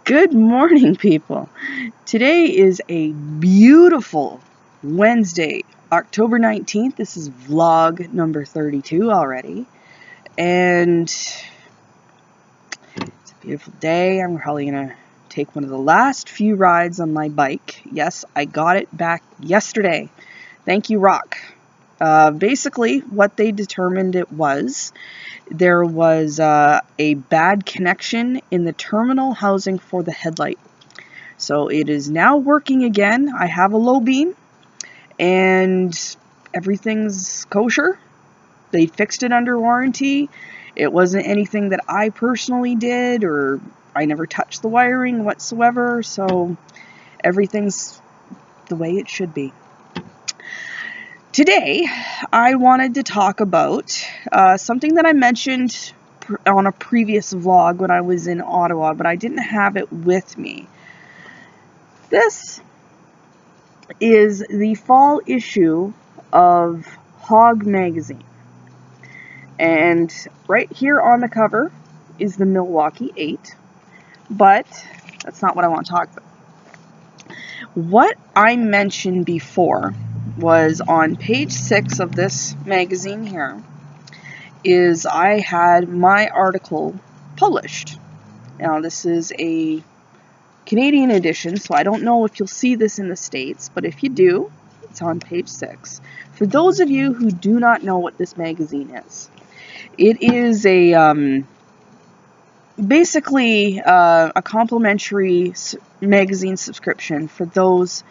Good morning, people. Today is a beautiful Wednesday, October 19th. This is vlog number 32 already. And it's a beautiful day. I'm probably going to take one of the last few rides on my bike. Yes, I got it back yesterday. Thank you, Rock. Basically, what they determined it was, there was a bad connection in the terminal housing for the headlight. So it is now working again. I have a low beam and everything's kosher. They fixed it under warranty. It wasn't anything that I personally did, or I never touched the wiring whatsoever. So everything's the way it should be. Today, I wanted to talk about something that I mentioned on a previous vlog when I was in Ottawa, but I didn't have it with me. This is the fall issue of HOG Magazine. And right here on the cover is the Milwaukee 8, but that's not what I want to talk about. What I mentioned before was on page 6 of this magazine here, is I had my article published. Now this is a Canadian edition, so I don't know if you'll see this in the States, but if you do, it's on page 6. For those of you who do not know what this magazine is, it is a basically a complimentary magazine subscription for those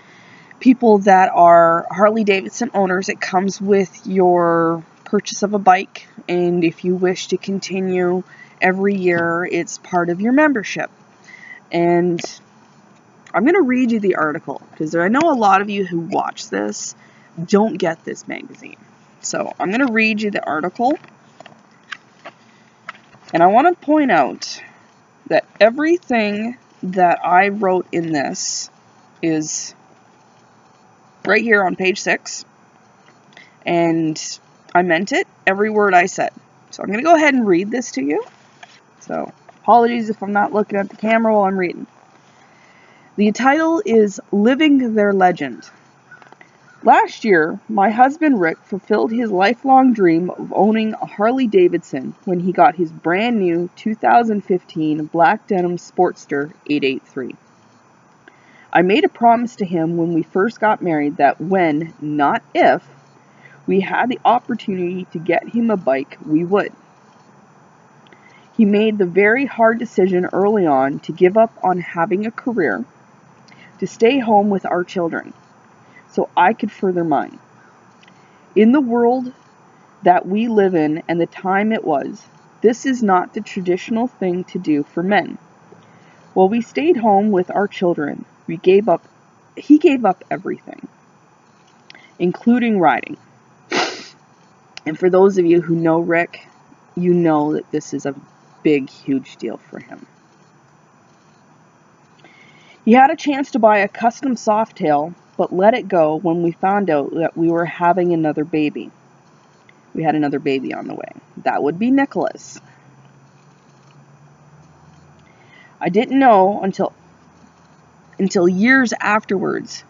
people that are Harley-Davidson owners. It comes with your purchase of a bike, and if you wish to continue every year, it's part of your membership. And I'm going to read you the article, because I know a lot of you who watch this don't get this magazine. So I'm going to read you the article, and I want to point out that everything that I wrote in this is right here on page 6, and I meant it, every word I said. So I'm going to go ahead and read this to you. So apologies if I'm not looking at the camera while I'm reading. The title is Living Their Legend. Last year, my husband Rick fulfilled his lifelong dream of owning a Harley-Davidson when he got his brand new 2015 black denim Sportster 883. I made a promise to him when we first got married that when, not if, we had the opportunity to get him a bike, we would. He made the very hard decision early on to give up on having a career, to stay home with our children, so I could further mine. In the world that we live in and the time it was, this is not the traditional thing to do for men. While we stayed home with our children, he gave up everything, including riding. And for those of you who know Rick, you know that this is a big, huge deal for him. He had a chance to buy a custom Softail, but let it go when we found out that we were having another baby. We had another baby on the way. That would be Nicholas. I didn't know until years afterwards,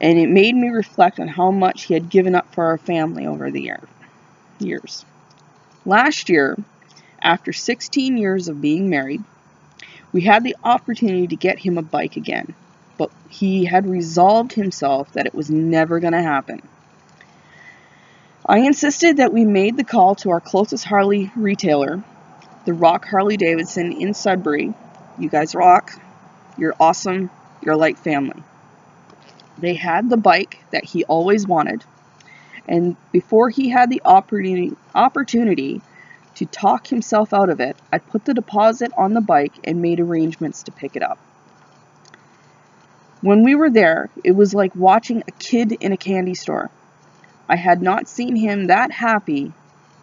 and it made me reflect on how much he had given up for our family over the years. Last year, after 16 years of being married, we had the opportunity to get him a bike again, but he had resolved himself that it was never going to happen. I insisted that we made the call to our closest Harley retailer, the Rock Harley-Davidson in Sudbury. You guys rock. You're awesome. You're like family. They had the bike that he always wanted, and before he had the opportunity to talk himself out of it, I put the deposit on the bike and made arrangements to pick it up. When we were there, it was like watching a kid in a candy store. I had not seen him that happy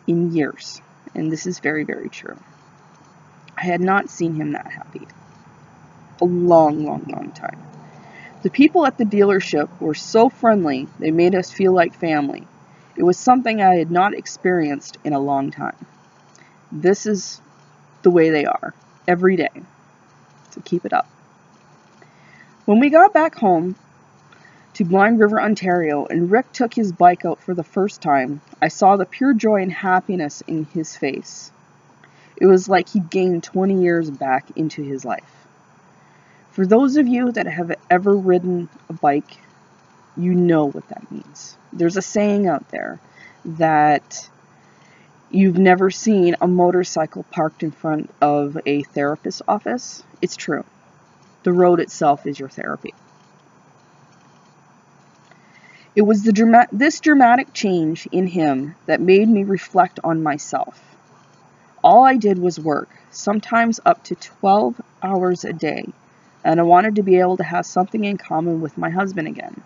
in years, and this is very, very true. I had not seen him that happy. A long, long, long time. The people at the dealership were so friendly, they made us feel like family. It was something I had not experienced in a long time. This is the way they are, every day. so keep it up. When we got back home to Blind River, Ontario, and Rick took his bike out for the first time, I saw the pure joy and happiness in his face. It was like he'd gained 20 years back into his life. For those of you that have ever ridden a bike, you know what that means. There's a saying out there that you've never seen a motorcycle parked in front of a therapist's office. It's true. The road itself is your therapy. It was this dramatic change in him that made me reflect on myself. All I did was work, sometimes up to 12 hours a day, and I wanted to be able to have something in common with my husband again.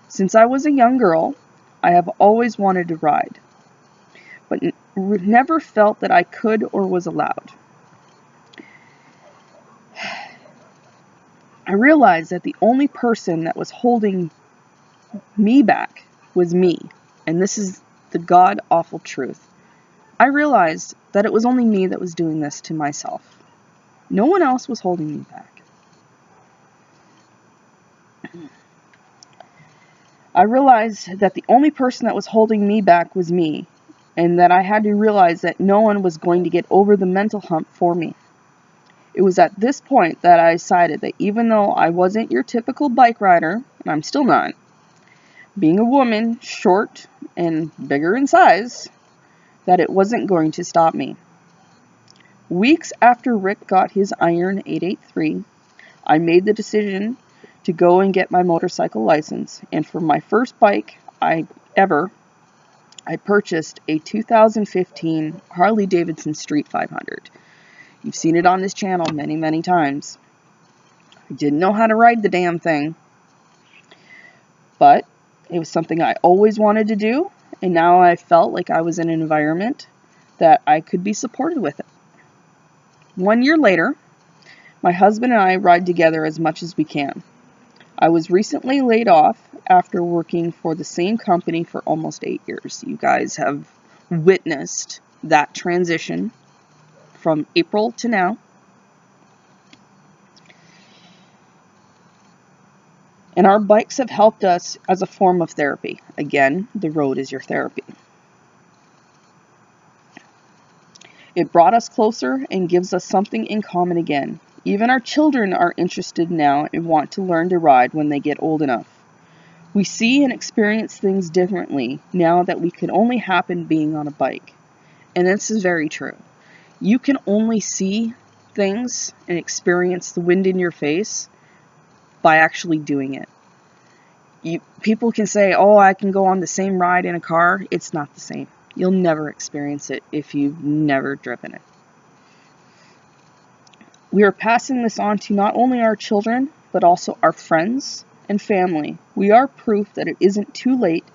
Since I was a young girl, I have always wanted to ride, but never felt that I could or was allowed. I realized that the only person that was holding me back was me, and this is the god-awful truth. I realized that it was only me that was doing this to myself. No one else was holding me back. I realized that the only person that was holding me back was me, and that I had to realize that no one was going to get over the mental hump for me. It was at this point that I decided that even though I wasn't your typical bike rider, and I'm still not, being a woman, short and bigger in size, that it wasn't going to stop me. Weeks after Rick got his iron 883, I made the decision to go and get my motorcycle license, and for my first bike I purchased a 2015 Harley-Davidson Street 500. You've seen it on this channel many, many times. I didn't know how to ride the damn thing, but it was something I always wanted to do, and now I felt like I was in an environment that I could be supported with it. 1 year later, my husband and I ride together as much as we can. I was recently laid off after working for the same company for almost 8 years. You guys have witnessed that transition from April to now. And our bikes have helped us as a form of therapy. Again, the road is your therapy. It brought us closer and gives us something in common again. Even our children are interested now and want to learn to ride when they get old enough. We see and experience things differently now that we can only happen being on a bike. And this is very true. You can only see things and experience the wind in your face by actually doing it. People can say, oh, I can go on the same ride in a car. It's not the same. You'll never experience it if you've never driven it. We are passing this on to not only our children, but also our friends and family. We are proof that it isn't too late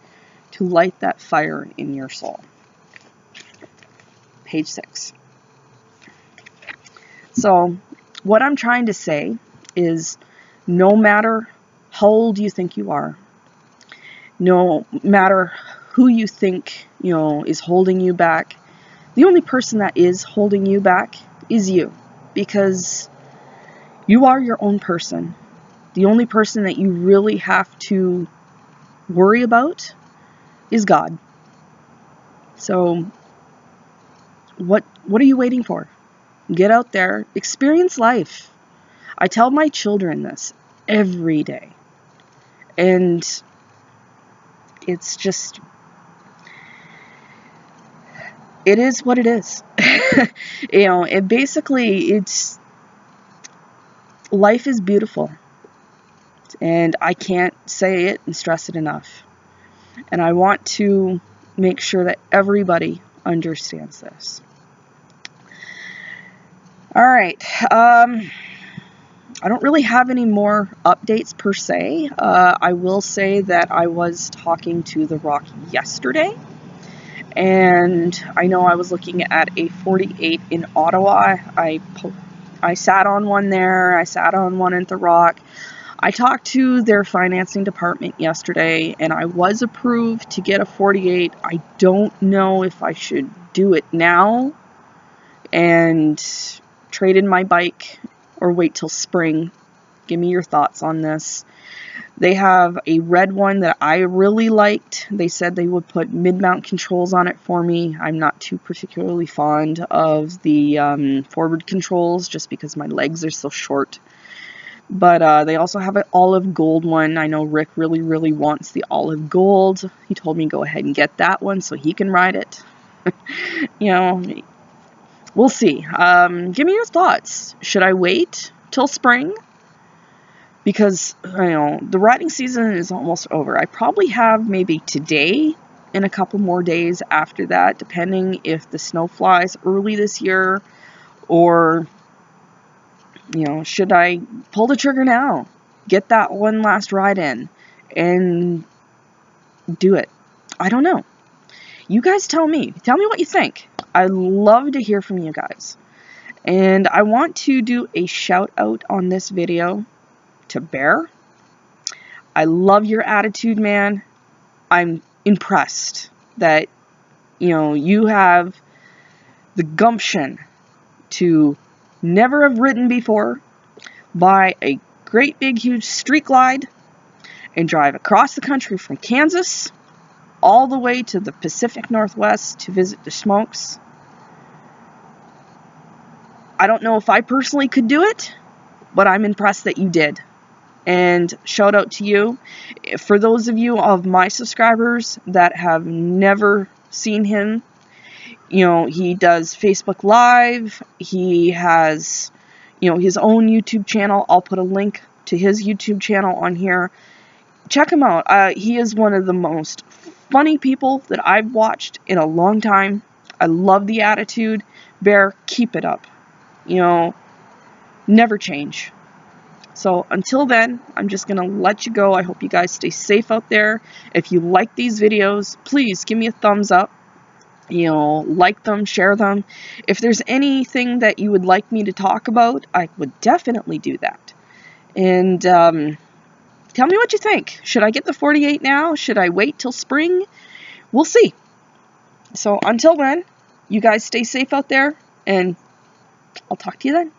to light that fire in your soul. Page 6. So, what I'm trying to say is, no matter how old you think you are, no matter who you think, is holding you back, the only person that is holding you back is you. Because you are your own person. The only person that you really have to worry about is God. So, what are you waiting for? Get out there, experience life. I tell my children this every day. And it's just, it is what it is. Life is beautiful. And I can't say it and stress it enough. And I want to make sure that everybody understands this. All right. I don't really have any more updates per se. I will say that I was talking to The Rock yesterday. And I know I was looking at a 48 in Ottawa. I sat on one there. I sat on one at The Rock. I talked to their financing department yesterday, and I was approved to get a 48. I don't know if I should do it now and trade in my bike or wait till spring? Give me your thoughts on this. They have a red one that I really liked. They said they would put mid-mount controls on it for me. I'm not too particularly fond of the forward controls just because my legs are so short. But they also have an olive gold one. I know Rick really, really wants the olive gold. He told me go ahead and get that one so he can ride it. You know, we'll see. Give me your thoughts. Should I wait till spring? Because, you know, the riding season is almost over. I probably have maybe today and a couple more days after that, depending if the snow flies early this year, or, you know, should I pull the trigger now? Get that one last ride in and do it. I don't know. You guys tell me. Tell me what you think. I love to hear from you guys. And I want to do a shout out on this video to Bear. I love your attitude, man. I'm impressed that, you know, you have the gumption to never have ridden before, buy a great big huge street glide, and drive across the country from Kansas all the way to the Pacific Northwest to visit the Smokes. I don't know if I personally could do it, but I'm impressed that you did. And shout out to you. For those of you of my subscribers that have never seen him, you know, he does Facebook Live. He has, you know, his own YouTube channel. I'll put a link to his YouTube channel on here. Check him out. He is one of the most funny people that I've watched in a long time. I love the attitude. Bear, keep it up. You know, never change. So until then, I'm just going to let you go. I hope you guys stay safe out there. If you like these videos, please give me a thumbs up. You know, like them, share them. If there's anything that you would like me to talk about, I would definitely do that. And tell me what you think. Should I get the 48 now? Should I wait till spring? We'll see. So until then, you guys stay safe out there, and I'll talk to you then.